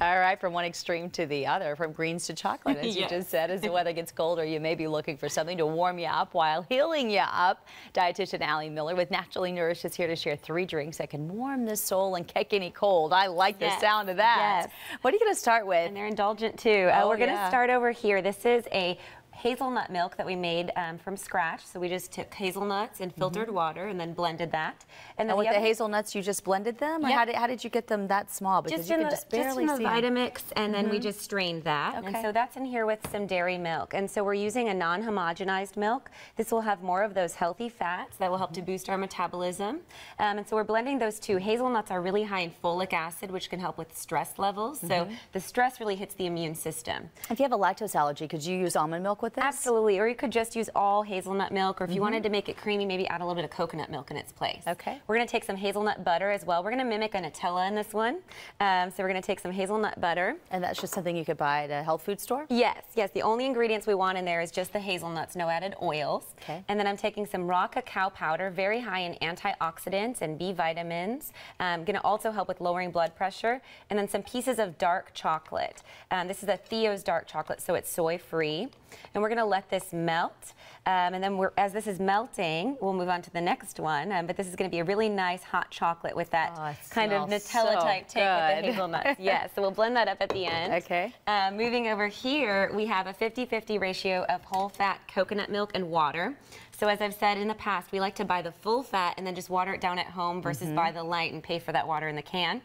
All right, from one extreme to the other, from greens to chocolate, as you just said. As the weather gets colder, you may be looking for something to warm you up while healing you up. Dietitian Allie Miller with Naturally Nourished is here to share 3 drinks that can warm the soul and kick any cold. I like the sound of that. What are you going to start with? And they're indulgent too. We're going to start over here. This is a hazelnut milk that we made from scratch. So we just took hazelnuts and filtered water and then blended that. And then with the hazelnuts, you just blended them? Or how did you get them that small? Because you can just barely see them. Just in the Vitamix, and then we just strained that. And so that's in here with some dairy milk. And so we're using a non-homogenized milk. This will have more of those healthy fats that will help to boost our metabolism. And so we're blending those two. Hazelnuts are really high in folic acid, which can help with stress levels. So the stress really hits the immune system. If you have a lactose allergy, could you use almond milk with this? Absolutely, or you could just use all hazelnut milk, or if you wanted to make it creamy, maybe add a little bit of coconut milk in its place. Okay. We're going to take some hazelnut butter as well. We're going to mimic a Nutella in this one. So we're going to take some hazelnut butter. And that's just something you could buy at a health food store? Yes, yes. The only ingredients we want in there is just the hazelnuts, no added oils. Okay. And then I'm taking some raw cacao powder, very high in antioxidants and B vitamins. Going to also help with lowering blood pressure. And then some pieces of dark chocolate. This is a Theo's dark chocolate, so it's soy-free. And we're going to let this melt. And then as this is melting, we'll move on to the next one. But this is going to be a really nice hot chocolate with that kind of Nutella-type take with the hazelnuts. Yes, so we'll blend that up at the end. Okay. Moving over here, we have a 50-50 ratio of whole fat coconut milk and water. So as I've said in the past, we like to buy the full fat and then just water it down at home versus buy the light and pay for that water in the can.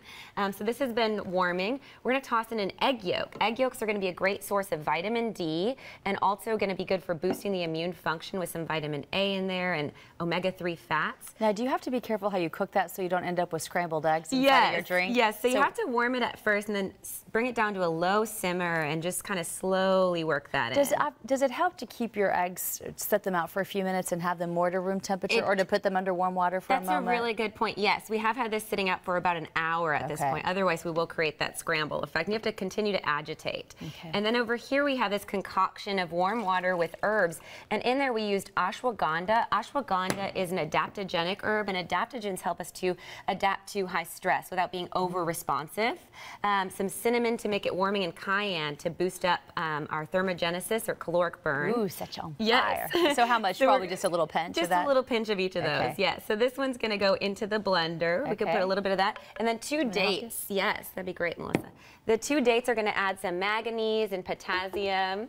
So this has been warming. We're going to toss in an egg yolk. Egg yolks are going to be a great source of vitamin D and also going to be good for boosting the immune function with some vitamin A in there and omega-3 fats. Now, do you have to be careful how you cook that so you don't end up with scrambled eggs inside of your drink? Yes, so you have to warm it at first and then bring it down to a low simmer and just kind of slowly work that in. Does it help to keep your eggs, set them out for a few minutes and have them more to room temperature, or to put them under warm water for a moment? That's a really good point. Yes, we have had this sitting out for about an hour at this point. Otherwise, we will create that scramble effect. And you have to continue to agitate. And then over here, we have this concoction of warm water with herbs. And in there, we used ashwagandha. Ashwagandha is an adaptogenic herb, and adaptogens help us to adapt to high stress without being over-responsive. Some cinnamon to make it warming, and cayenne to boost up our thermogenesis or caloric burn. Ooh, such on fire. So how much? Probably just a little pinch of that? Just a little pinch of each of those, yes. So this one's going to go into the blender. We could put a little bit of that. And then 2 dates. Yes, that'd be great, Melissa. The 2 dates are going to add some manganese and potassium.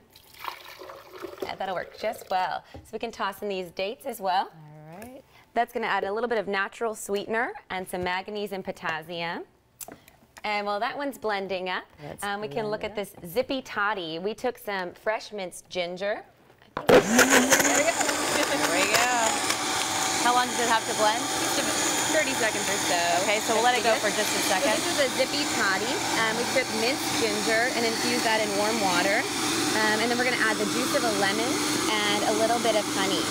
Yeah, that'll work just well. So we can toss in these dates as well. All right. That's going to add a little bit of natural sweetener and some manganese and potassium. And while that one's blending up, we can look at this zippy toddy. We took some fresh minced ginger. There we go. How long does it have to blend? 30 seconds or so. Okay, so we'll let it go for just a second. So this is a zippy toddy. We took minced ginger and infused that in warm water. And then we're going to add the juice of a lemon and a little bit of honey.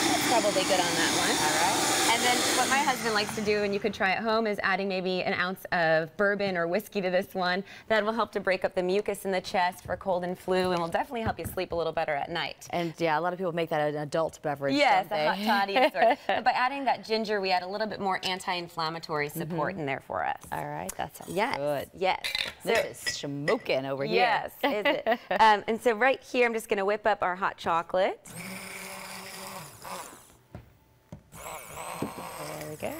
That's probably good on that one. All right. And then what my husband likes to do, and you could try at home, is adding maybe an ounce of bourbon or whiskey to this one. That will help to break up the mucus in the chest for cold and flu, and will definitely help you sleep a little better at night. And yeah, a lot of people make that an adult beverage. Yes, a hot toddy of sorts. But by adding that ginger, we add a little bit more anti-inflammatory support in there for us. All right, that sounds good. Yes. This is smoking over here. Yes, is it? And so right here, I'm just going to whip up our hot chocolate. There we go.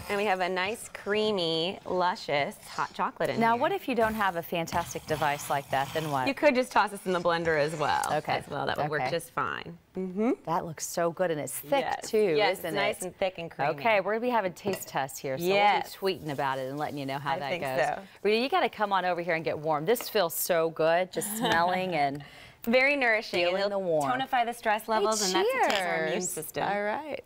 And we have a nice, creamy, luscious hot chocolate in here. Now, what if you don't have a fantastic device like that? Then what? You could just toss this in the blender as well. Okay. As well, that would work just fine. That looks so good, and it's thick too, isn't it? Yes, nice and thick and creamy. Okay, we're gonna be having taste tests here, so we'll be tweeting about it and letting you know how that goes. So. Rita, you got to come on over here and get warm. This feels so good, just smelling and very nourishing. Feeling the warmth. Tonify the stress levels, and that's to take our immune system. All right.